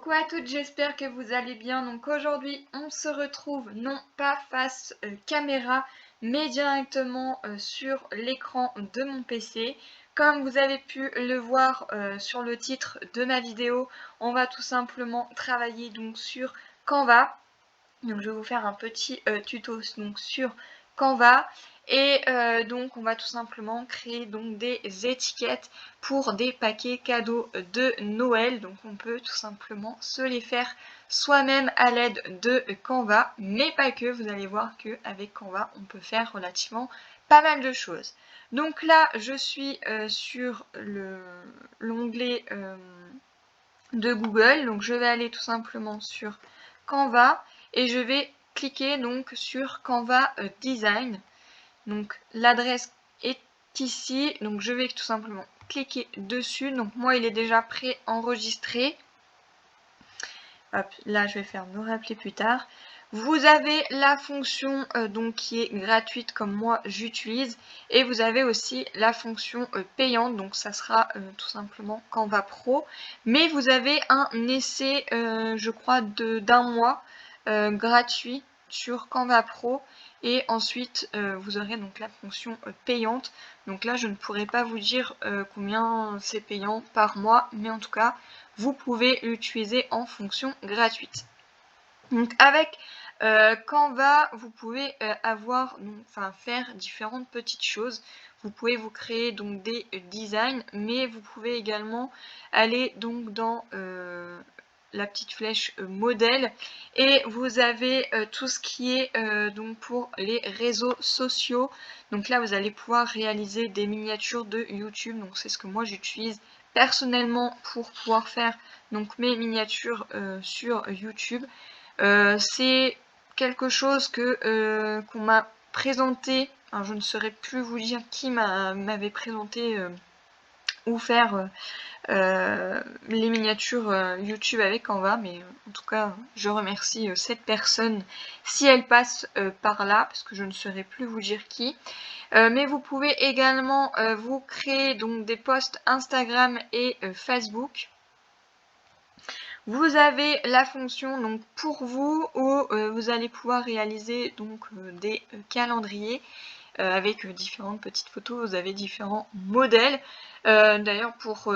Coucou à toutes, j'espère que vous allez bien. Donc aujourd'hui, on se retrouve non pas face caméra, mais directement sur l'écran de mon PC. Comme vous avez pu le voir sur le titre de ma vidéo, on va tout simplement travailler donc sur Canva. Donc je vais vous faire un petit tuto donc sur Canva et donc on va tout simplement créer donc des étiquettes pour des paquets cadeaux de Noël. Donc on peut tout simplement se les faire soi-même à l'aide de Canva, mais pas que. Vous allez voir qu'avec Canva on peut faire relativement pas mal de choses. Donc là je suis sur l'onglet de Google, donc je vais aller tout simplement sur Canva et je vais cliquer donc sur Canva Design. Donc l'adresse est ici, donc je vais tout simplement cliquer dessus. Donc moi il est déjà pré-enregistré. Hop, là je vais faire me rappeler plus tard. Vous avez la fonction donc qui est gratuite comme moi j'utilise, et vous avez aussi la fonction payante, donc ça sera tout simplement Canva Pro, mais vous avez un essai je crois d'un mois gratuit sur Canva Pro, et ensuite vous aurez donc la fonction payante. Donc là je ne pourrais pas vous dire combien c'est payant par mois, mais en tout cas vous pouvez l'utiliser en fonction gratuite. Donc avec Canva, vous pouvez faire différentes petites choses. Vous pouvez vous créer donc des designs, mais vous pouvez également aller donc dans la petite flèche modèle, et vous avez tout ce qui est donc pour les réseaux sociaux. Donc là vous allez pouvoir réaliser des miniatures de YouTube. Donc c'est ce que moi j'utilise personnellement pour pouvoir faire donc mes miniatures sur YouTube. C'est quelque chose qu'on m'a présenté. Alors, je ne saurais plus vous dire qui m'avait présenté ou faire les miniatures YouTube avec Canva, mais en tout cas je remercie cette personne si elle passe par là, parce que je ne saurais plus vous dire qui. Mais vous pouvez également vous créer donc des posts Instagram et Facebook. Vous avez la fonction donc pour vous, où vous allez pouvoir réaliser donc des calendriers avec différentes petites photos. Vous avez différents modèles. D'ailleurs pour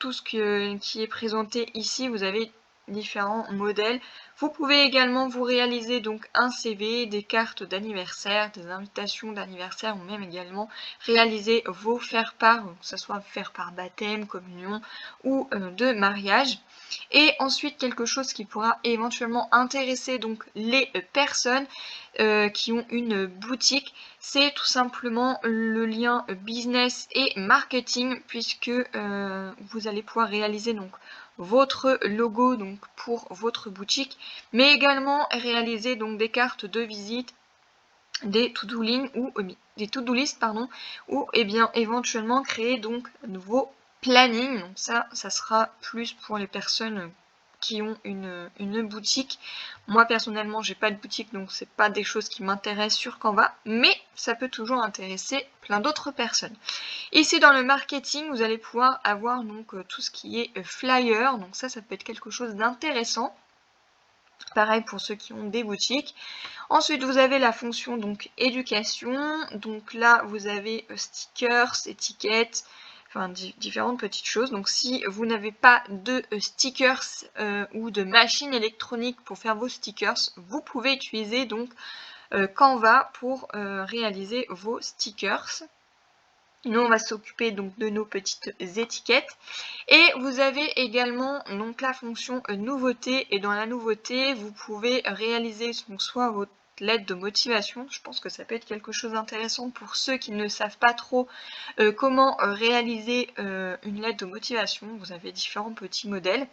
tout ce qui est présenté ici, vous avez différents modèles. Vous pouvez également vous réaliser donc un CV, des cartes d'anniversaire, des invitations d'anniversaire, ou même également réaliser vos faire-part, que ce soit faire-part baptême, communion ou de mariage. Et ensuite quelque chose qui pourra éventuellement intéresser donc les personnes qui ont une boutique, c'est tout simplement le lien business et marketing, puisque vous allez pouvoir réaliser donc votre logo donc pour votre boutique, mais également réaliser donc des cartes de visite, des to-do list pardon, ou bien éventuellement créer donc vos plannings. Donc ça sera plus pour les personnes qui ont une boutique. Moi personnellement j'ai pas de boutique, donc c'est pas des choses qui m'intéressent sur Canva, mais ça peut toujours intéresser plein d'autres personnes. Ici dans le marketing, vous allez pouvoir avoir donc tout ce qui est flyer, donc ça peut être quelque chose d'intéressant. Pareil pour ceux qui ont des boutiques. Ensuite vous avez la fonction donc éducation, donc là vous avez stickers, étiquettes, enfin différentes petites choses. Donc si vous n'avez pas de stickers ou de machine électronique pour faire vos stickers, vous pouvez utiliser donc Canva pour réaliser vos stickers. Nous on va s'occuper donc de nos petites étiquettes, et vous avez également donc la fonction nouveauté, et dans la nouveauté vous pouvez réaliser donc soit votre lettre de motivation. Je pense que ça peut être quelque chose d'intéressant pour ceux qui ne savent pas trop comment réaliser une lettre de motivation. Vous avez différents petits modèles.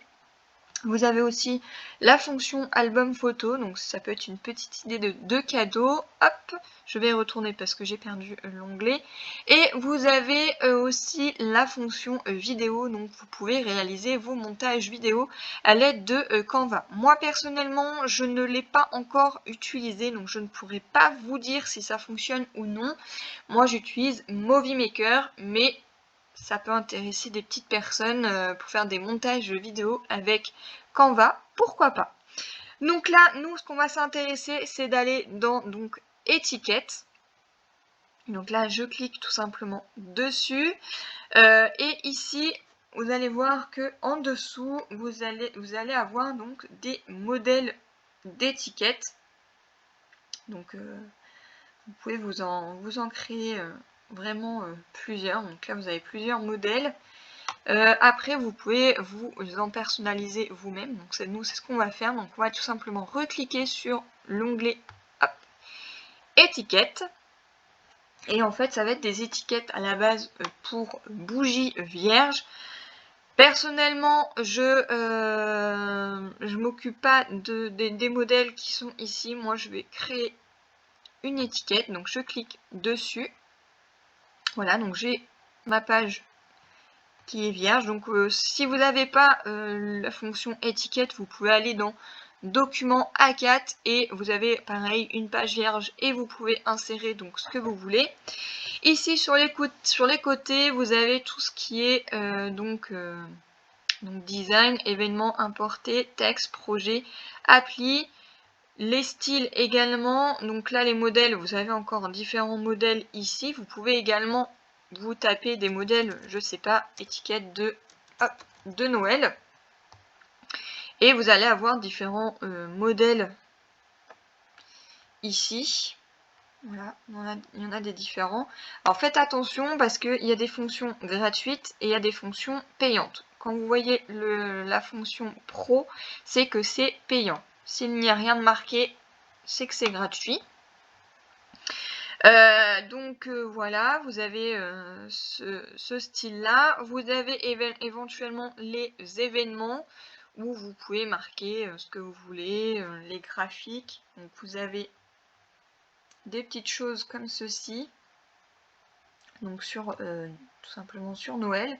Vous avez aussi la fonction album photo, donc ça peut être une petite idée de cadeau. Hop, je vais retourner parce que j'ai perdu l'onglet. Et vous avez aussi la fonction vidéo, donc vous pouvez réaliser vos montages vidéo à l'aide de Canva. Moi personnellement, je ne l'ai pas encore utilisé, donc je ne pourrais pas vous dire si ça fonctionne ou non. Moi j'utilise Movie Maker, mais ça peut intéresser des petites personnes pour faire des montages vidéo avec Canva, pourquoi pas. Donc là, nous, ce qu'on va s'intéresser, c'est d'aller dans donc étiquette. Donc là, je clique tout simplement dessus. Et ici, vous allez voir que en dessous, vous allez avoir donc des modèles d'étiquettes. Donc, vous pouvez vous en créer vraiment plusieurs. Donc là, vous avez plusieurs modèles. Après, vous pouvez vous en personnaliser vous-même. Donc nous, c'est ce qu'on va faire. Donc on va tout simplement recliquer sur l'onglet étiquette. Et en fait, ça va être des étiquettes à la base pour bougies vierges. Personnellement, je m'occupe pas des modèles qui sont ici. Moi, je vais créer une étiquette. Donc je clique dessus. Voilà, donc j'ai ma page qui est vierge. Donc si vous n'avez pas la fonction étiquette, vous pouvez aller dans document A4 et vous avez pareil une page vierge et vous pouvez insérer donc ce que vous voulez. Ici sur les côtés, vous avez tout ce qui est donc design, événements importés, texte, projet, appli, les styles également. Donc là les modèles, vous avez encore différents modèles ici. Vous pouvez également vous tapez des modèles, je sais pas, étiquette de Noël. Et vous allez avoir différents modèles ici. Voilà, il y en a des différents. Alors faites attention parce qu'il y a des fonctions gratuites et il y a des fonctions payantes. Quand vous voyez la fonction pro, c'est que c'est payant. S'il n'y a rien de marqué, c'est que c'est gratuit. Donc voilà, vous avez ce style-là. Vous avez éventuellement les événements où vous pouvez marquer ce que vous voulez, les graphiques. Donc vous avez des petites choses comme ceci. Donc tout simplement sur Noël.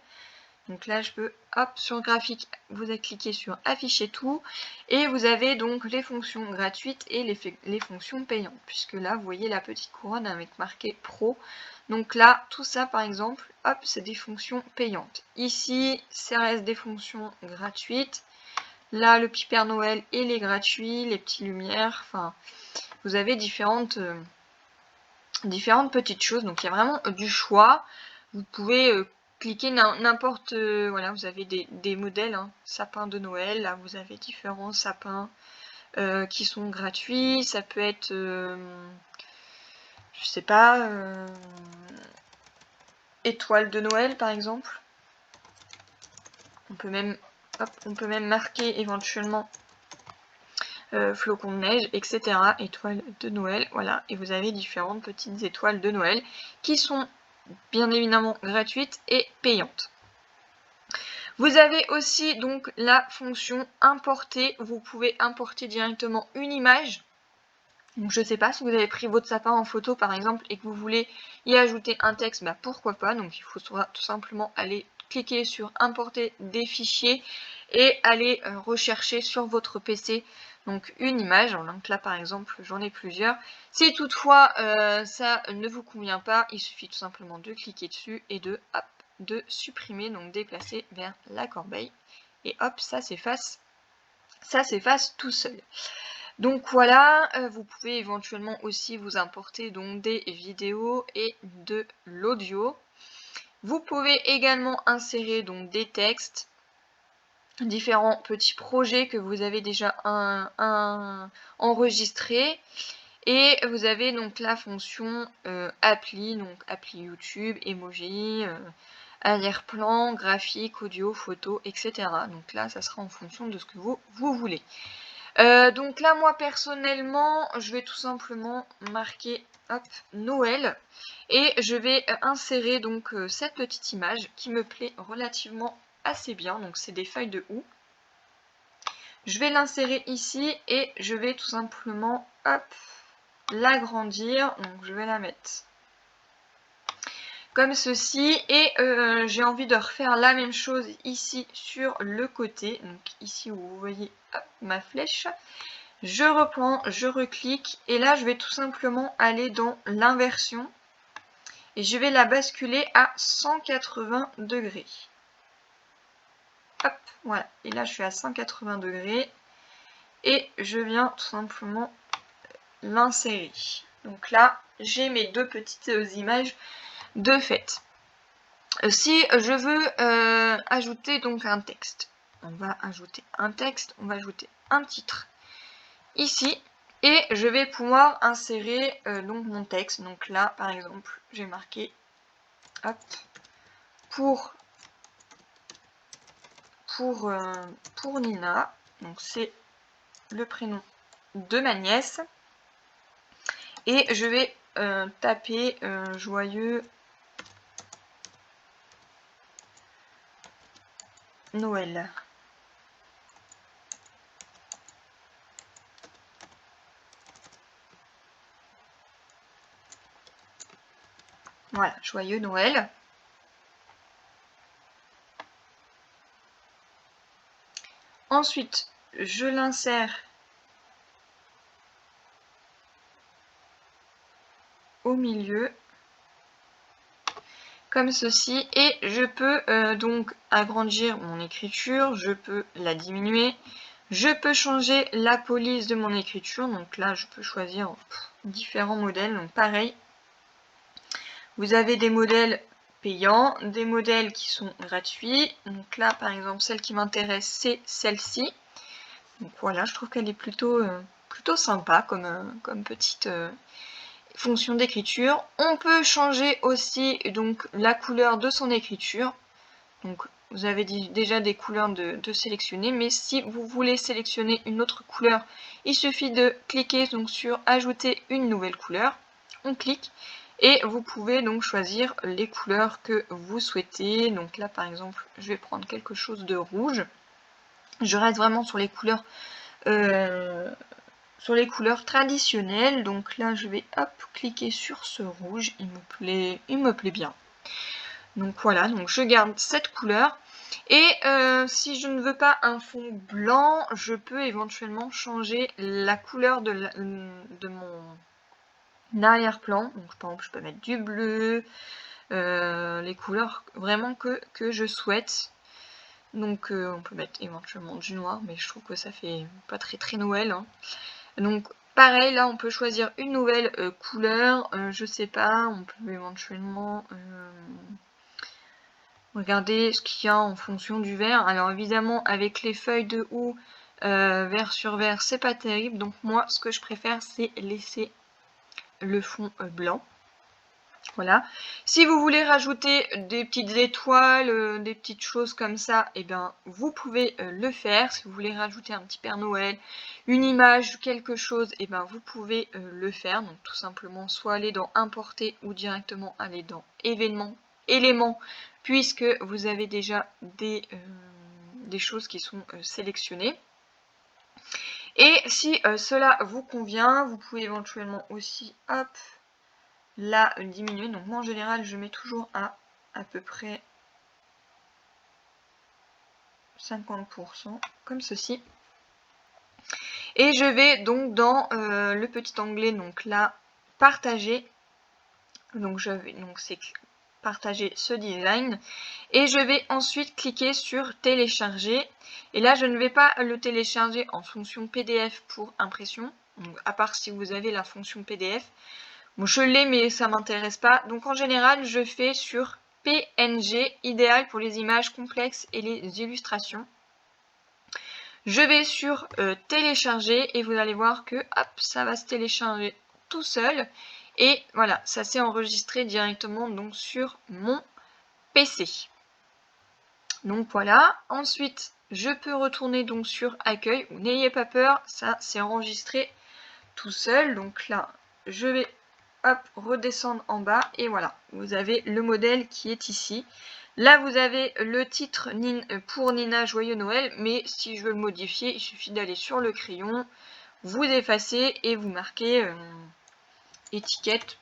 Donc là je peux, hop, sur graphique, vous allez cliquer sur afficher tout. Et vous avez donc les fonctions gratuites et les fonctions payantes. Puisque là vous voyez la petite couronne avec marqué pro. Donc là, tout ça par exemple, hop, c'est des fonctions payantes. Ici, ça reste des fonctions gratuites. Là, le petit Père Noël et les gratuits, les petits lumières, enfin, vous avez différentes petites choses. Donc il y a vraiment du choix. Vous pouvez cliquer n'importe, voilà, vous avez des modèles, hein, sapin de Noël, là vous avez différents sapins qui sont gratuits. Ça peut être, je sais pas, étoile de Noël par exemple. On peut même marquer éventuellement flocons de neige, etc. Étoiles de Noël, voilà. Et vous avez différentes petites étoiles de Noël qui sont bien évidemment gratuites et payantes. Vous avez aussi donc la fonction importer. Vous pouvez importer directement une image. Donc je ne sais pas si vous avez pris votre sapin en photo par exemple et que vous voulez y ajouter un texte, bah pourquoi pas. Donc il faut tout simplement aller cliquer sur importer des fichiers et aller rechercher sur votre PC donc une image. Donc là par exemple j'en ai plusieurs. Si toutefois ça ne vous convient pas, il suffit tout simplement de cliquer dessus et de supprimer, donc déplacer vers la corbeille et hop, ça s'efface tout seul. Donc voilà, vous pouvez éventuellement aussi vous importer donc des vidéos et de l'audio. Vous pouvez également insérer donc des textes, différents petits projets que vous avez déjà enregistrés. Et vous avez donc la fonction appli, donc appli YouTube, emoji, arrière-plan, graphique, audio, photo, etc. Donc là, ça sera en fonction de ce que vous voulez. Donc là, moi personnellement, je vais tout simplement marquer hop, Noël et je vais insérer donc cette petite image qui me plaît relativement assez bien. Donc c'est des feuilles de houx. Je vais l'insérer ici et je vais tout simplement hop, l'agrandir. Donc je vais la mettre comme ceci et j'ai envie de refaire la même chose ici sur le côté. Donc ici où vous voyez hop, ma flèche. Je reprends, je reclique et là je vais tout simplement aller dans l'inversion et je vais la basculer à 180 degrés. hop, voilà. Et là, je suis à 180 degrés. Et je viens tout simplement l'insérer. Donc là, j'ai mes deux petites images de fait. Si je veux ajouter donc un texte, on va ajouter un texte, on va ajouter un titre ici. Et je vais pouvoir insérer donc mon texte. Donc là, par exemple, j'ai marqué hop, pour Nina. Donc c'est le prénom de ma nièce. Et je vais taper joyeux Noël. Voilà, joyeux Noël. Ensuite, je l'insère au milieu, comme ceci. Et je peux donc agrandir mon écriture, je peux la diminuer. Je peux changer la police de mon écriture. Donc là, je peux choisir différents modèles. Donc pareil, vous avez des modèles payants, des modèles qui sont gratuits. Donc là, par exemple, celle qui m'intéresse, c'est celle-ci. Donc voilà, je trouve qu'elle est plutôt sympa comme petite fonction d'écriture. On peut changer aussi donc la couleur de son écriture. Donc vous avez déjà des couleurs de sélectionner, mais si vous voulez sélectionner une autre couleur, il suffit de cliquer donc sur ajouter une nouvelle couleur. On clique et vous pouvez donc choisir les couleurs que vous souhaitez. Donc là par exemple, je vais prendre quelque chose de rouge. Je reste vraiment sur les couleurs traditionnelles. Donc là je vais hop cliquer sur ce rouge, il me plaît bien. Donc voilà, donc je garde cette couleur. Et si je ne veux pas un fond blanc, je peux éventuellement changer la couleur de mon arrière-plan. Donc par exemple, je peux mettre du bleu, les couleurs vraiment que je souhaite. Donc on peut mettre éventuellement du noir, mais je trouve que ça fait pas très Noël. Hein. Donc pareil, là on peut choisir une nouvelle couleur. Je sais pas, on peut éventuellement regarder ce qu'il y a en fonction du vert. Alors évidemment avec les feuilles de houx vert sur vert c'est pas terrible, donc moi ce que je préfère c'est laisser le fond blanc. Voilà. Si vous voulez rajouter des petites étoiles, des petites choses comme ça, et bien vous pouvez le faire. Si vous voulez rajouter un petit Père Noël, une image, quelque chose, et bien vous pouvez le faire. Donc tout simplement soit aller dans importer ou directement aller dans éléments, puisque vous avez déjà des choses qui sont sélectionnées. Et si cela vous convient, vous pouvez éventuellement aussi hop, la diminuer. Donc moi en général je mets toujours à peu près 50% comme ceci. Et je vais donc dans le petit onglet, donc là, partager. Donc c'est partager ce design. Et je vais ensuite cliquer sur télécharger. Et là je ne vais pas le télécharger en fonction PDF pour impression. Donc, à part si vous avez la fonction PDF. Bon, je l'ai mais ça m'intéresse pas. Donc en général je fais sur PNG, idéal pour les images complexes et les illustrations. Je vais sur télécharger et vous allez voir que hop, ça va se télécharger tout seul. Et voilà, ça s'est enregistré directement donc sur mon PC. Donc voilà, ensuite je peux retourner donc sur accueil. N'ayez pas peur, ça s'est enregistré tout seul. Donc là, je vais hop, redescendre en bas et voilà, vous avez le modèle qui est ici. Là, vous avez le titre pour Nina Joyeux Noël, mais si je veux le modifier, il suffit d'aller sur le crayon, vous effacez et vous marquez étiquette,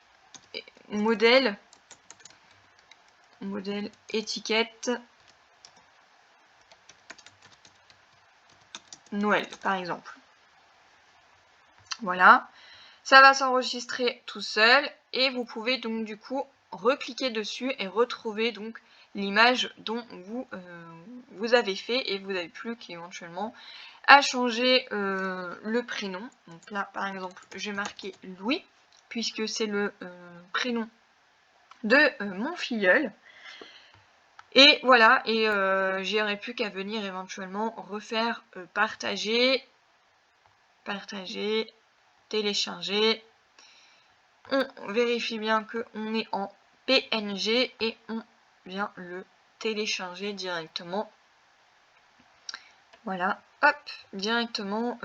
modèle, étiquette, Noël, par exemple. Voilà. Ça va s'enregistrer tout seul et vous pouvez donc du coup recliquer dessus et retrouver donc l'image dont vous avez fait, et vous n'avez plus qu'éventuellement à changer le prénom. Donc là par exemple j'ai marqué Louis puisque c'est le prénom de mon filleul. Et voilà, et j'aurais plus qu'à venir éventuellement refaire partager, télécharger. On vérifie bien qu'on est en PNG et on vient le télécharger directement. Voilà, hop, directement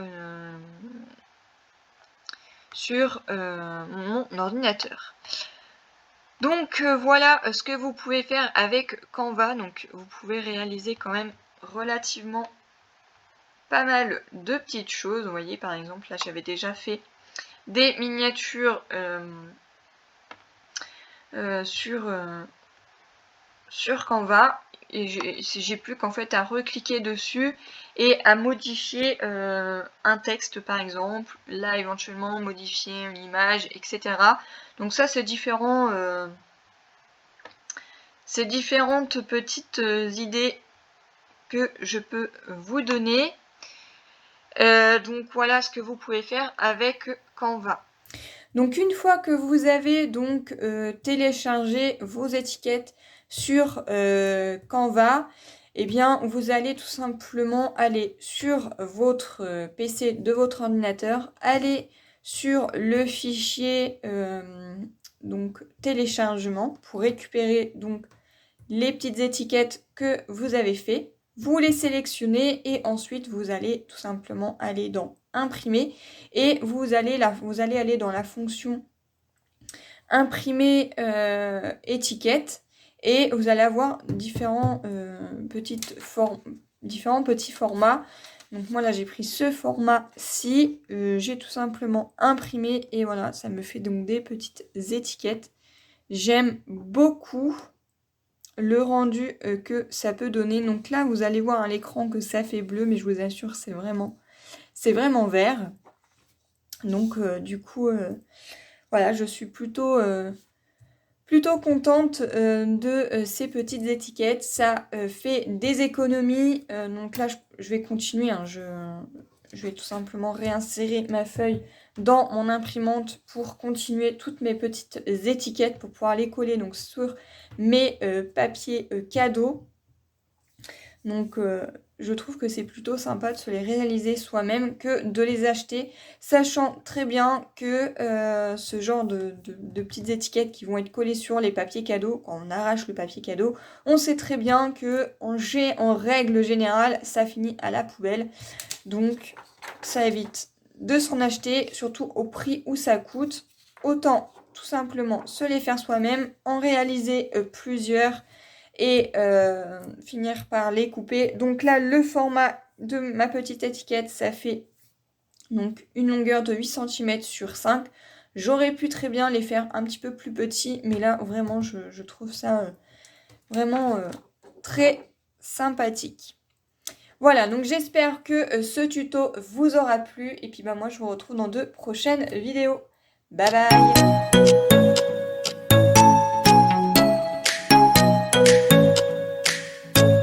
sur mon ordinateur. Donc voilà ce que vous pouvez faire avec Canva. Donc vous pouvez réaliser quand même relativement pas mal de petites choses. Vous voyez par exemple là j'avais déjà fait des miniatures sur Canva, et j'ai plus qu'en fait à recliquer dessus et à modifier un texte par exemple, là éventuellement modifier une image, etc. Donc ça c'est différent, ces différentes petites idées que je peux vous donner. Donc voilà ce que vous pouvez faire avec Canva. Donc une fois que vous avez donc téléchargé vos étiquettes sur Canva, eh bien vous allez tout simplement aller sur votre PC de votre ordinateur, aller sur le fichier donc téléchargement pour récupérer donc les petites étiquettes que vous avez fait. Vous les sélectionnez et ensuite vous allez tout simplement aller dans imprimer et vous allez aller dans la fonction imprimer étiquette et vous allez avoir différents petits formats. Donc moi là j'ai pris ce format-ci, j'ai tout simplement imprimé et voilà, ça me fait donc des petites étiquettes. J'aime beaucoup le rendu que ça peut donner. Donc là vous allez voir à l'écran que ça fait bleu, mais je vous assure c'est vraiment vert. Donc du coup voilà, je suis plutôt contente de ces petites étiquettes. Ça fait des économies. Donc là je vais continuer, hein. Je vais tout simplement réinsérer ma feuille dans mon imprimante pour continuer toutes mes petites étiquettes pour pouvoir les coller donc sur mes papiers cadeaux. Donc je trouve que c'est plutôt sympa de se les réaliser soi-même que de les acheter, sachant très bien que ce genre de petites étiquettes qui vont être collées sur les papiers cadeaux, quand on arrache le papier cadeau, on sait très bien que en règle générale, ça finit à la poubelle. Donc ça évite de s'en acheter, surtout au prix où ça coûte. Autant tout simplement se les faire soi-même, en réaliser plusieurs et finir par les couper. Donc là, le format de ma petite étiquette, ça fait donc une longueur de 8 cm sur 5. J'aurais pu très bien les faire un petit peu plus petits, mais là, vraiment, je trouve ça vraiment très sympathique. Voilà, donc j'espère que ce tuto vous aura plu. Et puis bah, moi, je vous retrouve dans de prochaines vidéos. Bye bye!